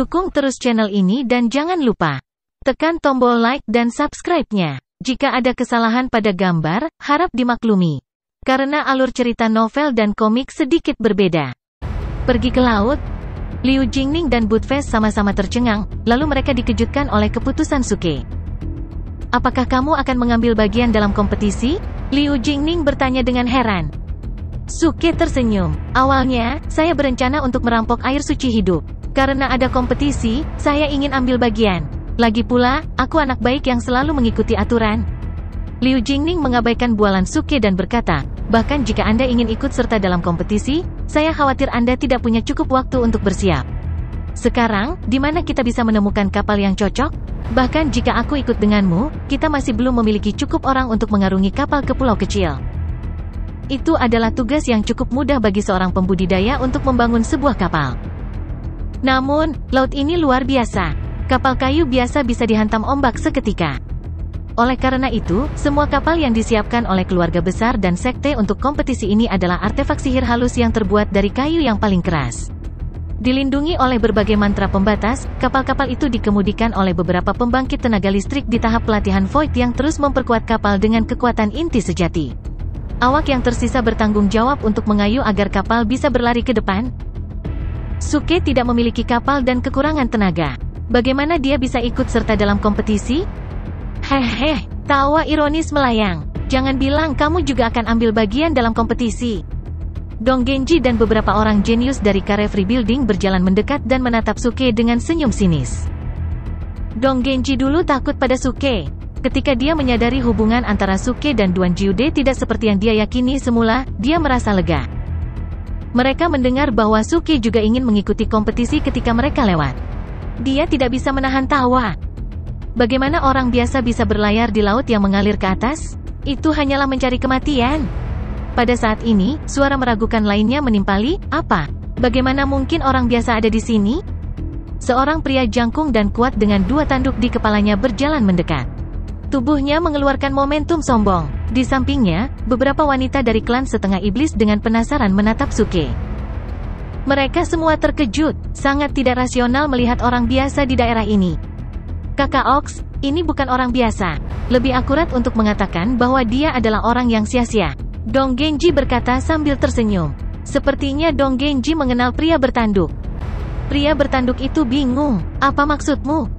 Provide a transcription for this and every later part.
Dukung terus channel ini dan jangan lupa tekan tombol like dan subscribe-nya. Jika ada kesalahan pada gambar, harap dimaklumi. Karena alur cerita novel dan komik sedikit berbeda. Pergi ke laut? Liu Jingning dan Budfest sama-sama tercengang, lalu mereka dikejutkan oleh keputusan Suke. Apakah kamu akan mengambil bagian dalam kompetisi? Liu Jingning bertanya dengan heran. Suke tersenyum. Awalnya, saya berencana untuk merampok air suci hidup. Karena ada kompetisi, saya ingin ambil bagian. Lagi pula, aku anak baik yang selalu mengikuti aturan. Liu Jingning mengabaikan bualan Suke dan berkata, bahkan jika Anda ingin ikut serta dalam kompetisi, saya khawatir Anda tidak punya cukup waktu untuk bersiap. Sekarang, di mana kita bisa menemukan kapal yang cocok? Bahkan jika aku ikut denganmu, kita masih belum memiliki cukup orang untuk mengarungi kapal ke pulau kecil. Itu adalah tugas yang cukup mudah bagi seorang pembudidaya untuk membangun sebuah kapal. Namun, laut ini luar biasa. Kapal kayu biasa bisa dihantam ombak seketika. Oleh karena itu, semua kapal yang disiapkan oleh keluarga besar dan sekte untuk kompetisi ini adalah artefak sihir halus yang terbuat dari kayu yang paling keras. Dilindungi oleh berbagai mantra pembatas, kapal-kapal itu dikemudikan oleh beberapa pembangkit tenaga listrik di tahap pelatihan Void yang terus memperkuat kapal dengan kekuatan inti sejati. Awak yang tersisa bertanggung jawab untuk mengayuh agar kapal bisa berlari ke depan. Suke tidak memiliki kapal dan kekurangan tenaga. Bagaimana dia bisa ikut serta dalam kompetisi? Hehe, tawa ironis melayang. Jangan bilang kamu juga akan ambil bagian dalam kompetisi. Dong Genji dan beberapa orang jenius dari Karef Rebuilding berjalan mendekat dan menatap Suke dengan senyum sinis. Dong Genji dulu takut pada Suke. Ketika dia menyadari hubungan antara Suke dan Duan Jiude tidak seperti yang dia yakini semula, dia merasa lega. Mereka mendengar bahwa Suke juga ingin mengikuti kompetisi ketika mereka lewat. Dia tidak bisa menahan tawa. Bagaimana orang biasa bisa berlayar di laut yang mengalir ke atas? Itu hanyalah mencari kematian. Pada saat ini, suara meragukan lainnya menimpali, apa? Bagaimana mungkin orang biasa ada di sini? Seorang pria jangkung dan kuat dengan dua tanduk di kepalanya berjalan mendekat. Tubuhnya mengeluarkan momentum sombong. Di sampingnya, beberapa wanita dari klan setengah iblis dengan penasaran menatap Suke. Mereka semua terkejut, sangat tidak rasional melihat orang biasa di daerah ini. Kakak Ox, ini bukan orang biasa. Lebih akurat untuk mengatakan bahwa dia adalah orang yang sia-sia. Dong Genji berkata sambil tersenyum. Sepertinya Dong Genji mengenal pria bertanduk. Pria bertanduk itu bingung. Apa maksudmu?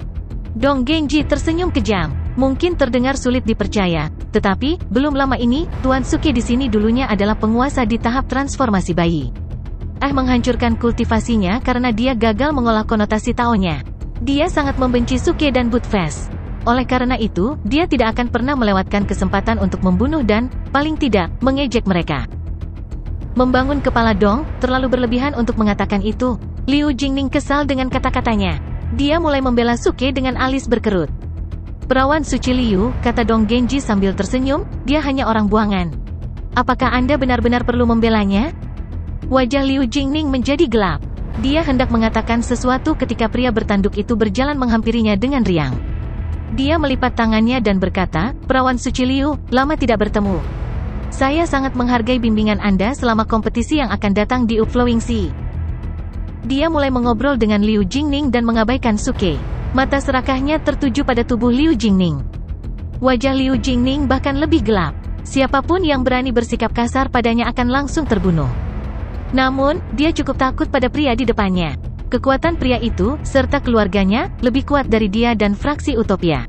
Dong Genji tersenyum kejam. Mungkin terdengar sulit dipercaya, tetapi belum lama ini Tuan Suke di sini dulunya adalah penguasa di tahap transformasi bayi. Menghancurkan kultivasinya karena dia gagal mengolah konotasi taonya. Dia sangat membenci Suke dan Budfest. Oleh karena itu, dia tidak akan pernah melewatkan kesempatan untuk membunuh dan, paling tidak, mengejek mereka. Membangun kepala Dong, terlalu berlebihan untuk mengatakan itu. Liu Jingning kesal dengan kata-katanya. Dia mulai membela Suke dengan alis berkerut. Perawan suci Liu, kata Dong Genji sambil tersenyum, dia hanya orang buangan. Apakah Anda benar-benar perlu membelanya? Wajah Liu Jingning menjadi gelap. Dia hendak mengatakan sesuatu ketika pria bertanduk itu berjalan menghampirinya dengan riang. Dia melipat tangannya dan berkata, perawan suci Liu, lama tidak bertemu. Saya sangat menghargai bimbingan Anda selama kompetisi yang akan datang di Upflowing Sea. Dia mulai mengobrol dengan Liu Jingning dan mengabaikan Suke. Mata serakahnya tertuju pada tubuh Liu Jingning. Wajah Liu Jingning bahkan lebih gelap. Siapapun yang berani bersikap kasar padanya akan langsung terbunuh. Namun, dia cukup takut pada pria di depannya. Kekuatan pria itu, serta keluarganya, lebih kuat dari dia dan fraksi Utopia.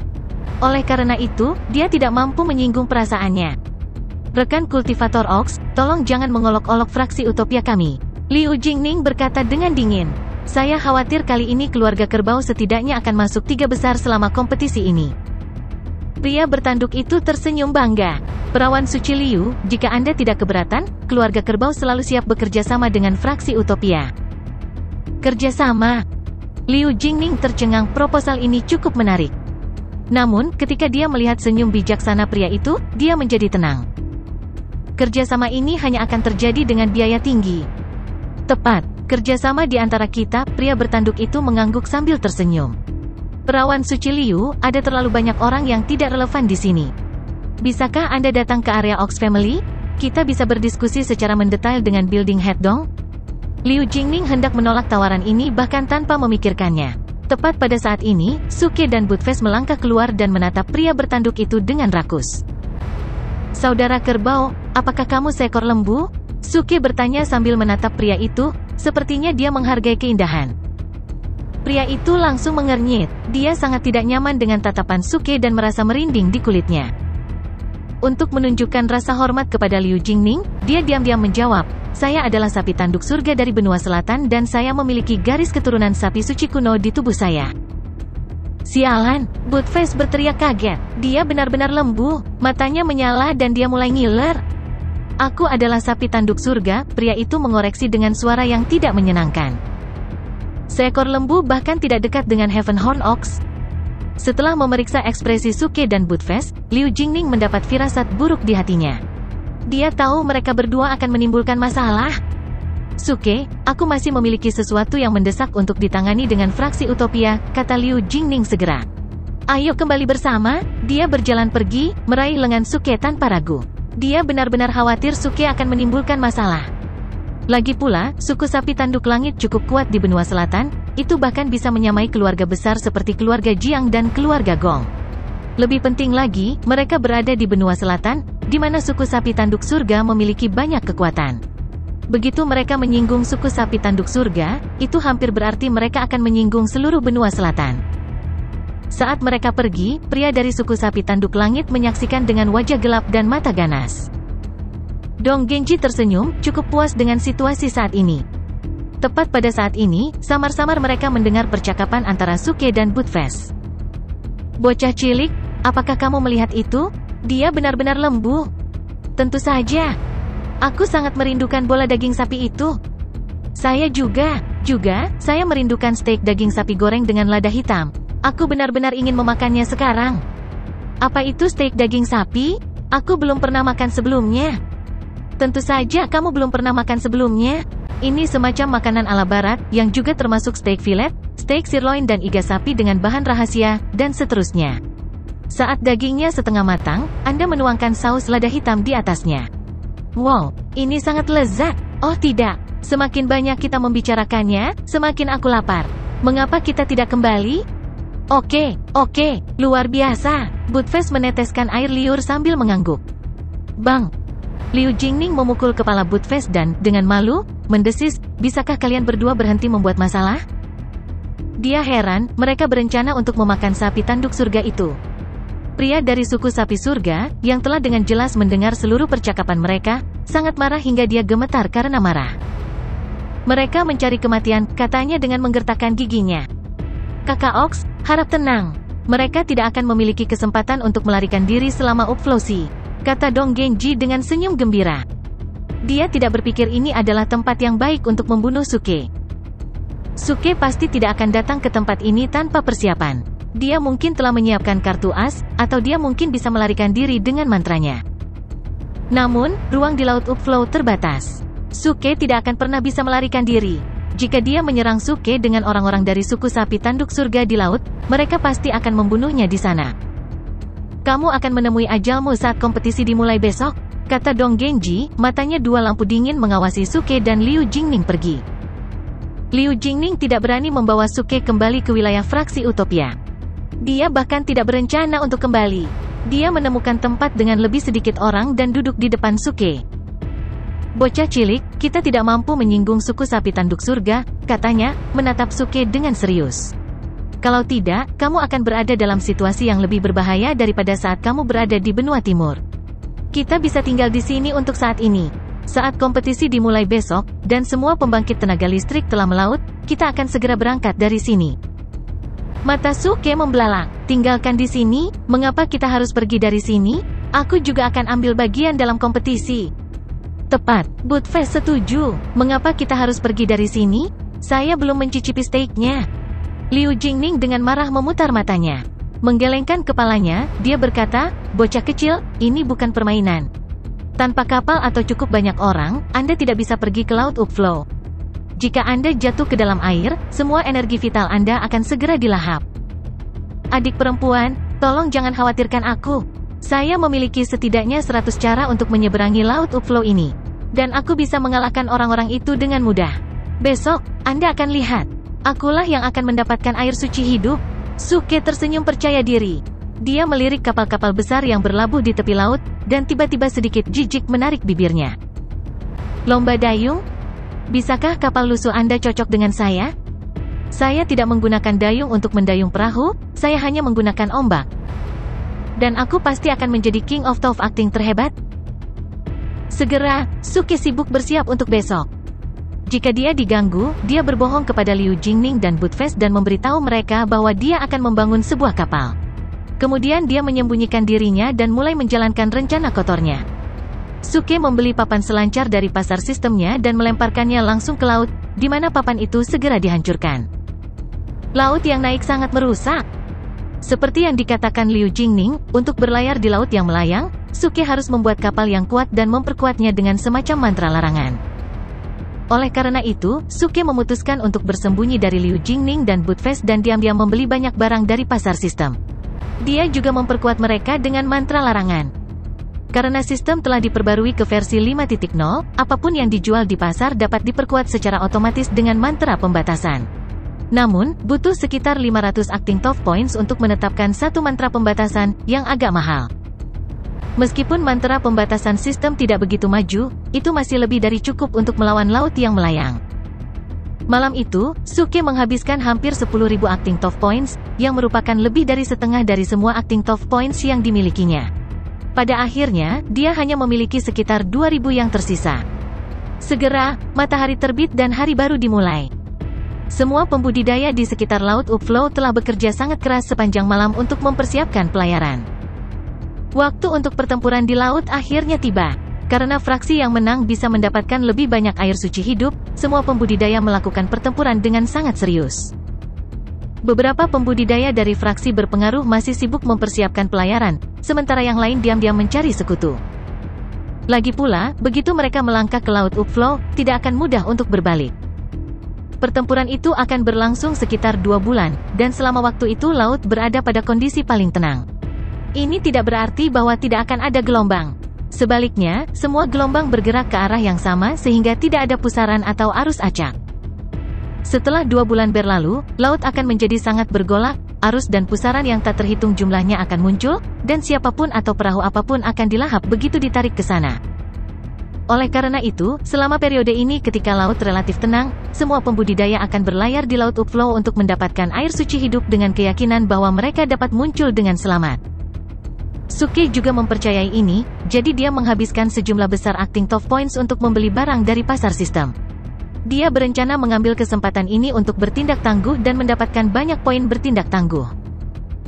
Oleh karena itu, dia tidak mampu menyinggung perasaannya. Rekan kultivator Ox, tolong jangan mengolok-olok fraksi Utopia kami. Liu Jingning berkata dengan dingin. Saya khawatir kali ini keluarga kerbau setidaknya akan masuk 3 besar selama kompetisi ini. Pria bertanduk itu tersenyum bangga. Perawan suci Liu, jika Anda tidak keberatan, keluarga kerbau selalu siap bekerja sama dengan fraksi Utopia. Kerjasama. Liu Jingning tercengang, proposal ini cukup menarik. Namun, ketika dia melihat senyum bijaksana pria itu, dia menjadi tenang. Kerjasama ini hanya akan terjadi dengan biaya tinggi. Tepat, kerjasama di antara kita, pria bertanduk itu mengangguk sambil tersenyum. Perawan suci Liu, ada terlalu banyak orang yang tidak relevan di sini. Bisakah Anda datang ke area Ox Family? Kita bisa berdiskusi secara mendetail dengan Building Head Dong? Liu Jingning hendak menolak tawaran ini bahkan tanpa memikirkannya. Tepat pada saat ini, Suke dan Budfest melangkah keluar dan menatap pria bertanduk itu dengan rakus. "Saudara kerbau, apakah kamu seekor lembu?" Suke bertanya sambil menatap pria itu, sepertinya dia menghargai keindahan. Pria itu langsung mengernyit, dia sangat tidak nyaman dengan tatapan Suke dan merasa merinding di kulitnya. Untuk menunjukkan rasa hormat kepada Liu Jingning, dia diam-diam menjawab, "Saya adalah sapi tanduk surga dari benua selatan dan saya memiliki garis keturunan sapi suci kuno di tubuh saya." "Sialan!" Budfest berteriak kaget. Dia benar-benar lembu, matanya menyala dan dia mulai ngiler. "Aku adalah sapi tanduk surga," pria itu mengoreksi dengan suara yang tidak menyenangkan. Seekor lembu bahkan tidak dekat dengan Heaven Horn Ox. Setelah memeriksa ekspresi Suke dan Budfest, Liu Jingning mendapat firasat buruk di hatinya. Dia tahu mereka berdua akan menimbulkan masalah. "Suke, aku masih memiliki sesuatu yang mendesak untuk ditangani dengan fraksi Utopia," kata Liu Jingning segera. "Ayo kembali bersama." Dia berjalan pergi, meraih lengan Suke tanpa ragu. Dia benar-benar khawatir Suke akan menimbulkan masalah. Lagi pula, suku sapi tanduk langit cukup kuat di benua selatan, itu bahkan bisa menyamai keluarga besar seperti keluarga Jiang dan keluarga Gong. Lebih penting lagi, mereka berada di benua selatan, di mana suku sapi tanduk surga memiliki banyak kekuatan. Begitu mereka menyinggung suku sapi tanduk surga, itu hampir berarti mereka akan menyinggung seluruh benua selatan. Saat mereka pergi, pria dari suku sapi tanduk langit menyaksikan dengan wajah gelap dan mata ganas. Dong Genji tersenyum, cukup puas dengan situasi saat ini. Tepat pada saat ini, samar-samar mereka mendengar percakapan antara Suke dan Budfest. "Bocah cilik, apakah kamu melihat itu? Dia benar-benar lembu." "Tentu saja. Aku sangat merindukan bola daging sapi itu." "Saya juga. Saya merindukan steak daging sapi goreng dengan lada hitam. Aku benar-benar ingin memakannya sekarang." "Apa itu steak daging sapi? Aku belum pernah makan sebelumnya." "Tentu saja kamu belum pernah makan sebelumnya. Ini semacam makanan ala barat, yang juga termasuk steak fillet, steak sirloin dan iga sapi dengan bahan rahasia, dan seterusnya. Saat dagingnya setengah matang, Anda menuangkan saus lada hitam di atasnya. Wow, ini sangat lezat. Oh tidak, semakin banyak kita membicarakannya, semakin aku lapar. Mengapa kita tidak kembali?" Oke, luar biasa." Budfest meneteskan air liur sambil mengangguk. "Bang!" Liu Jingning memukul kepala Budfest dan, dengan malu, mendesis, "Bisakah kalian berdua berhenti membuat masalah?" Dia heran, mereka berencana untuk memakan sapi tanduk surga itu. Pria dari suku sapi surga, yang telah dengan jelas mendengar seluruh percakapan mereka, sangat marah hingga dia gemetar karena marah. "Mereka mencari kematian," katanya dengan menggertakkan giginya. "Kakak Ox, harap tenang. Mereka tidak akan memiliki kesempatan untuk melarikan diri selama Upflosi," kata Dong Genji dengan senyum gembira. Dia tidak berpikir ini adalah tempat yang baik untuk membunuh Suke. Suke pasti tidak akan datang ke tempat ini tanpa persiapan. Dia mungkin telah menyiapkan kartu as, atau dia mungkin bisa melarikan diri dengan mantranya. Namun, ruang di Laut Upflow terbatas. Suke tidak akan pernah bisa melarikan diri. Jika dia menyerang Suke dengan orang-orang dari suku sapi tanduk surga di laut, mereka pasti akan membunuhnya di sana. "Kamu akan menemui ajalmu saat kompetisi dimulai besok," kata Dong Genji, matanya dua lampu dingin mengawasi Suke dan Liu Jingning pergi. Liu Jingning tidak berani membawa Suke kembali ke wilayah fraksi Utopia. Dia bahkan tidak berencana untuk kembali. Dia menemukan tempat dengan lebih sedikit orang dan duduk di depan Suke. "Bocah cilik, kita tidak mampu menyinggung suku sapi tanduk surga," katanya, menatap Suke dengan serius. "Kalau tidak, kamu akan berada dalam situasi yang lebih berbahaya daripada saat kamu berada di benua timur. Kita bisa tinggal di sini untuk saat ini. Saat kompetisi dimulai besok, dan semua pembangkit tenaga listrik telah melaut, kita akan segera berangkat dari sini." Mata Suke membelalak. "Tinggalkan di sini? Mengapa kita harus pergi dari sini? Aku juga akan ambil bagian dalam kompetisi." "Tepat, Budfest setuju. Mengapa kita harus pergi dari sini? Saya belum mencicipi steaknya." Liu Jingning dengan marah memutar matanya. Menggelengkan kepalanya, dia berkata, "Bocah kecil, ini bukan permainan. Tanpa kapal atau cukup banyak orang, Anda tidak bisa pergi ke Laut Upflow. Jika Anda jatuh ke dalam air, semua energi vital Anda akan segera dilahap. Adik perempuan, tolong jangan khawatirkan aku. Saya memiliki setidaknya 100 cara untuk menyeberangi Laut Upflow ini. Dan aku bisa mengalahkan orang-orang itu dengan mudah. Besok, Anda akan lihat." Akulah yang akan mendapatkan air suci hidup. Suke tersenyum percaya diri. Dia melirik kapal-kapal besar yang berlabuh di tepi laut, dan tiba-tiba sedikit jijik menarik bibirnya. Lomba dayung? Bisakah kapal lusuh Anda cocok dengan saya? Saya tidak menggunakan dayung untuk mendayung perahu, saya hanya menggunakan ombak. Dan aku pasti akan menjadi King of Top Acting terhebat. Segera, Suke sibuk bersiap untuk besok. Jika dia diganggu, dia berbohong kepada Liu Jingning dan Budfest dan memberitahu mereka bahwa dia akan membangun sebuah kapal. Kemudian dia menyembunyikan dirinya dan mulai menjalankan rencana kotornya. Suke membeli papan selancar dari pasar sistemnya dan melemparkannya langsung ke laut, di mana papan itu segera dihancurkan. Laut yang naik sangat merusak. Seperti yang dikatakan Liu Jingning, untuk berlayar di laut yang melayang, Suke harus membuat kapal yang kuat dan memperkuatnya dengan semacam mantra larangan. Oleh karena itu, Suke memutuskan untuk bersembunyi dari Liu Jingning dan Budfest dan diam-diam membeli banyak barang dari pasar sistem. Dia juga memperkuat mereka dengan mantra larangan. Karena sistem telah diperbarui ke versi 5.0, apapun yang dijual di pasar dapat diperkuat secara otomatis dengan mantra pembatasan. Namun, butuh sekitar 500 acting top points untuk menetapkan satu mantra pembatasan, yang agak mahal. Meskipun mantra pembatasan sistem tidak begitu maju, itu masih lebih dari cukup untuk melawan laut yang melayang. Malam itu, Suke menghabiskan hampir 10.000 acting top points, yang merupakan lebih dari setengah dari semua acting top points yang dimilikinya. Pada akhirnya, dia hanya memiliki sekitar 2.000 yang tersisa. Segera, matahari terbit dan hari baru dimulai. Semua pembudidaya di sekitar Laut Upflow telah bekerja sangat keras sepanjang malam untuk mempersiapkan pelayaran. Waktu untuk pertempuran di laut akhirnya tiba. Karena fraksi yang menang bisa mendapatkan lebih banyak air suci hidup, semua pembudidaya melakukan pertempuran dengan sangat serius. Beberapa pembudidaya dari fraksi berpengaruh masih sibuk mempersiapkan pelayaran, sementara yang lain diam-diam mencari sekutu. Lagi pula, begitu mereka melangkah ke Laut Upflow, tidak akan mudah untuk berbalik. Pertempuran itu akan berlangsung sekitar 2 bulan, dan selama waktu itu laut berada pada kondisi paling tenang. Ini tidak berarti bahwa tidak akan ada gelombang. Sebaliknya, semua gelombang bergerak ke arah yang sama sehingga tidak ada pusaran atau arus acak. Setelah 2 bulan berlalu, laut akan menjadi sangat bergolak, arus dan pusaran yang tak terhitung jumlahnya akan muncul, dan siapapun atau perahu apapun akan dilahap begitu ditarik ke sana. Oleh karena itu, selama periode ini ketika laut relatif tenang, semua pembudidaya akan berlayar di Laut Upflow untuk mendapatkan air suci hidup dengan keyakinan bahwa mereka dapat muncul dengan selamat. Suke juga mempercayai ini, jadi dia menghabiskan sejumlah besar acting top points untuk membeli barang dari pasar sistem. Dia berencana mengambil kesempatan ini untuk bertindak tangguh dan mendapatkan banyak poin bertindak tangguh.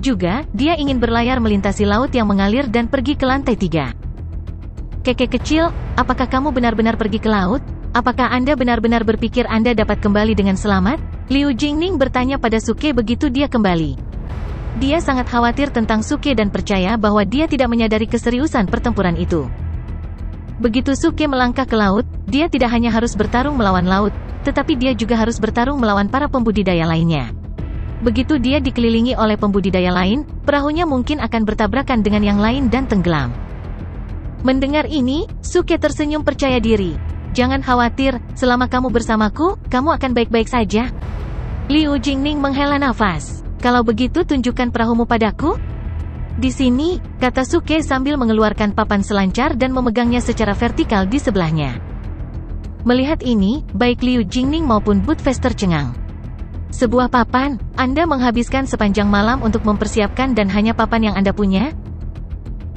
Juga, dia ingin berlayar melintasi laut yang mengalir dan pergi ke lantai 3. Keke kecil, apakah kamu benar-benar pergi ke laut? Apakah Anda benar-benar berpikir Anda dapat kembali dengan selamat? Liu Jingning bertanya pada Suke begitu dia kembali. Dia sangat khawatir tentang Suke dan percaya bahwa dia tidak menyadari keseriusan pertempuran itu. Begitu Suke melangkah ke laut, dia tidak hanya harus bertarung melawan laut, tetapi dia juga harus bertarung melawan para pembudidaya lainnya. Begitu dia dikelilingi oleh pembudidaya lain, perahunya mungkin akan bertabrakan dengan yang lain dan tenggelam. Mendengar ini, Suke tersenyum percaya diri. Jangan khawatir, selama kamu bersamaku, kamu akan baik-baik saja. Liu Jingning menghela nafas. Kalau begitu tunjukkan perahumu padaku. Di sini, kata Suke sambil mengeluarkan papan selancar dan memegangnya secara vertikal di sebelahnya. Melihat ini, baik Liu Jingning maupun Budfest tercengang. Sebuah papan, Anda menghabiskan sepanjang malam untuk mempersiapkan dan hanya papan yang Anda punya?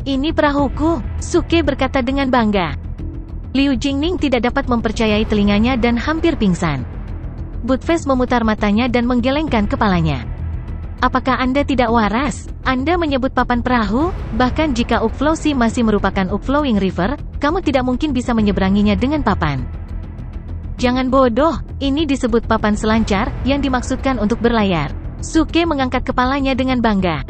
Ini perahuku, Suke berkata dengan bangga. Liu Jingning tidak dapat mempercayai telinganya dan hampir pingsan. Budfest memutar matanya dan menggelengkan kepalanya. Apakah Anda tidak waras? Anda menyebut papan perahu? Bahkan jika Upflow Sea masih merupakan Upflowing River, kamu tidak mungkin bisa menyeberanginya dengan papan. Jangan bodoh, ini disebut papan selancar, yang dimaksudkan untuk berlayar. Suke mengangkat kepalanya dengan bangga.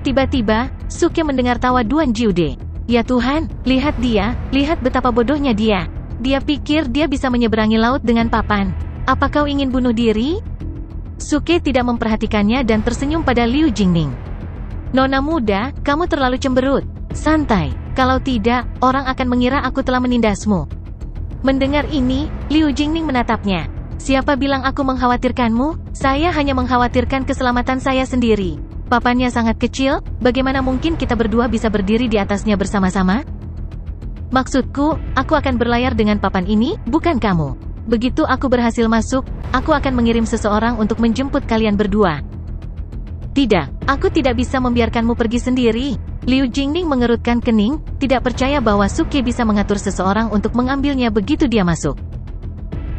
Tiba-tiba, Suke mendengar tawa Duan Jiude. Ya Tuhan, lihat dia, lihat betapa bodohnya dia. Dia pikir dia bisa menyeberangi laut dengan papan. Apa kau ingin bunuh diri? Suke tidak memperhatikannya dan tersenyum pada Liu Jingning. Nona muda, kamu terlalu cemberut. Santai, kalau tidak, orang akan mengira aku telah menindasmu. Mendengar ini, Liu Jingning menatapnya. Siapa bilang aku mengkhawatirkanmu? Saya hanya mengkhawatirkan keselamatan saya sendiri. Papannya sangat kecil, bagaimana mungkin kita berdua bisa berdiri di atasnya bersama-sama? Maksudku, aku akan berlayar dengan papan ini, bukan kamu. Begitu aku berhasil masuk, aku akan mengirim seseorang untuk menjemput kalian berdua. Tidak, aku tidak bisa membiarkanmu pergi sendiri. Liu Jingning mengerutkan kening, tidak percaya bahwa Suke bisa mengatur seseorang untuk mengambilnya begitu dia masuk.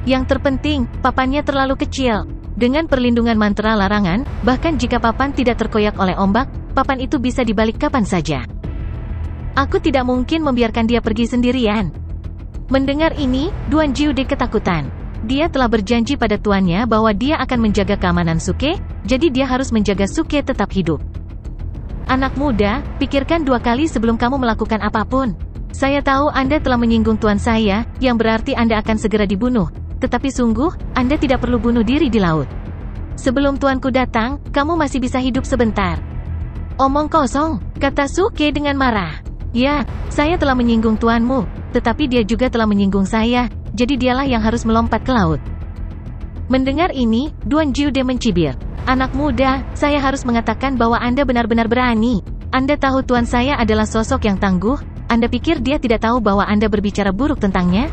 Yang terpenting, papannya terlalu kecil. Dengan perlindungan mantra larangan, bahkan jika papan tidak terkoyak oleh ombak, papan itu bisa dibalik kapan saja. Aku tidak mungkin membiarkan dia pergi sendirian. Mendengar ini, Duan Jiude ketakutan. Dia telah berjanji pada tuannya bahwa dia akan menjaga keamanan Suke, jadi dia harus menjaga Suke tetap hidup. Anak muda, pikirkan 2 kali sebelum kamu melakukan apapun. Saya tahu Anda telah menyinggung tuan saya, yang berarti Anda akan segera dibunuh. Tetapi sungguh, Anda tidak perlu bunuh diri di laut. Sebelum tuanku datang, kamu masih bisa hidup sebentar. Omong kosong, kata Suke dengan marah. Ya, saya telah menyinggung tuanmu, tetapi dia juga telah menyinggung saya, jadi dialah yang harus melompat ke laut. Mendengar ini, Duan Jiude mencibir. Anak muda, saya harus mengatakan bahwa Anda benar-benar berani. Anda tahu tuan saya adalah sosok yang tangguh, Anda pikir dia tidak tahu bahwa Anda berbicara buruk tentangnya?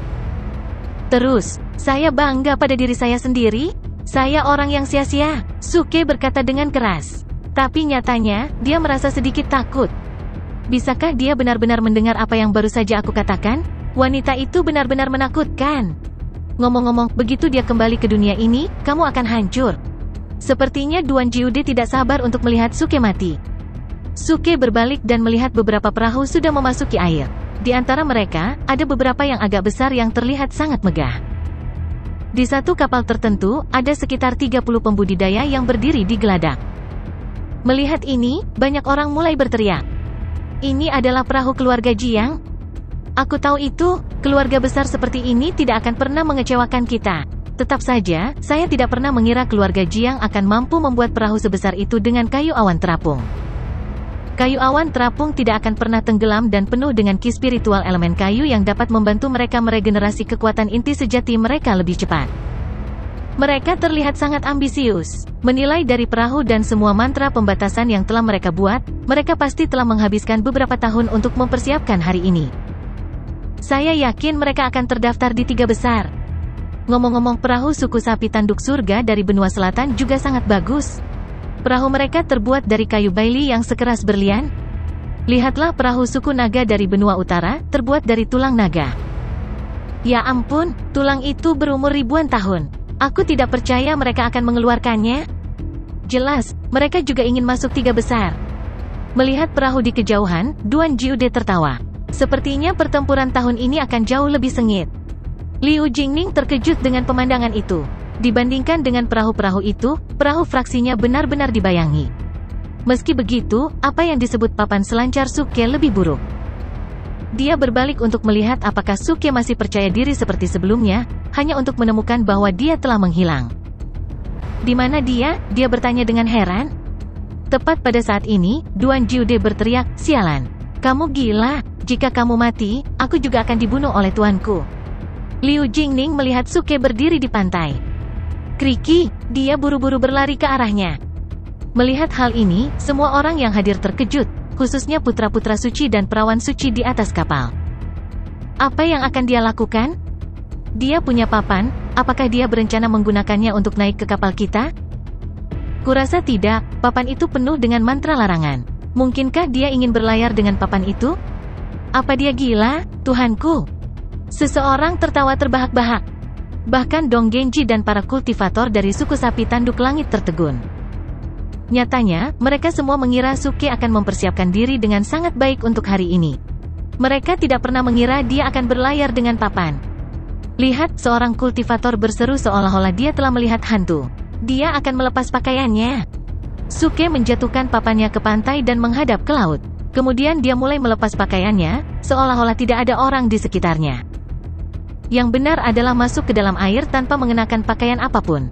Terus, saya bangga pada diri saya sendiri? Saya orang yang sia-sia, Suke berkata dengan keras. Tapi nyatanya, dia merasa sedikit takut. Bisakah dia benar-benar mendengar apa yang baru saja aku katakan? Wanita itu benar-benar menakutkan. Ngomong-ngomong, begitu dia kembali ke dunia ini, kamu akan hancur. Sepertinya Duan Jiude tidak sabar untuk melihat Suke mati. Suke berbalik dan melihat beberapa perahu sudah memasuki air. Di antara mereka, ada beberapa yang agak besar yang terlihat sangat megah. Di satu kapal tertentu, ada sekitar 30 pembudidaya yang berdiri di geladak. Melihat ini, banyak orang mulai berteriak. Ini adalah perahu keluarga Jiang? Aku tahu itu, keluarga besar seperti ini tidak akan pernah mengecewakan kita. Tetap saja, saya tidak pernah mengira keluarga Jiang akan mampu membuat perahu sebesar itu dengan kayu awan terapung. Kayu awan terapung tidak akan pernah tenggelam dan penuh dengan ki spiritual elemen kayu yang dapat membantu mereka meregenerasi kekuatan inti sejati mereka lebih cepat. Mereka terlihat sangat ambisius. Menilai dari perahu dan semua mantra pembatasan yang telah mereka buat, mereka pasti telah menghabiskan beberapa tahun untuk mempersiapkan hari ini. Saya yakin mereka akan terdaftar di 3 besar. Ngomong-ngomong, perahu suku sapi tanduk surga dari benua selatan juga sangat bagus. Perahu mereka terbuat dari kayu baili yang sekeras berlian. Lihatlah perahu suku naga dari benua utara, terbuat dari tulang naga. Ya ampun, tulang itu berumur ribuan tahun. Aku tidak percaya mereka akan mengeluarkannya. Jelas, mereka juga ingin masuk 3 besar. Melihat perahu di kejauhan, Duan Jiude tertawa. Sepertinya pertempuran tahun ini akan jauh lebih sengit. Liu Jingning terkejut dengan pemandangan itu. Dibandingkan dengan perahu-perahu itu, perahu fraksinya benar-benar dibayangi. Meski begitu, apa yang disebut papan selancar Suke lebih buruk. Dia berbalik untuk melihat apakah Suke masih percaya diri seperti sebelumnya, hanya untuk menemukan bahwa dia telah menghilang. Di mana dia? Dia bertanya dengan heran. Tepat pada saat ini, Duan Jiude berteriak, "Sialan! Kamu gila! Jika kamu mati, aku juga akan dibunuh oleh tuanku." Liu Jingning melihat Suke berdiri di pantai. Kriki, dia buru-buru berlari ke arahnya. Melihat hal ini, semua orang yang hadir terkejut, khususnya putra-putra suci dan perawan suci di atas kapal. Apa yang akan dia lakukan? Dia punya papan, apakah dia berencana menggunakannya untuk naik ke kapal kita? Kurasa tidak, papan itu penuh dengan mantra larangan. Mungkinkah dia ingin berlayar dengan papan itu? Apa dia gila, Tuhanku? Seseorang tertawa terbahak-bahak. Bahkan Dong Genji dan para kultivator dari suku sapi tanduk langit tertegun. Nyatanya, mereka semua mengira Suke akan mempersiapkan diri dengan sangat baik untuk hari ini. Mereka tidak pernah mengira dia akan berlayar dengan papan. Lihat, seorang kultivator berseru seolah-olah dia telah melihat hantu. Dia akan melepas pakaiannya. Suke menjatuhkan papannya ke pantai dan menghadap ke laut. Kemudian dia mulai melepas pakaiannya, seolah-olah tidak ada orang di sekitarnya. Yang benar adalah masuk ke dalam air tanpa mengenakan pakaian apapun.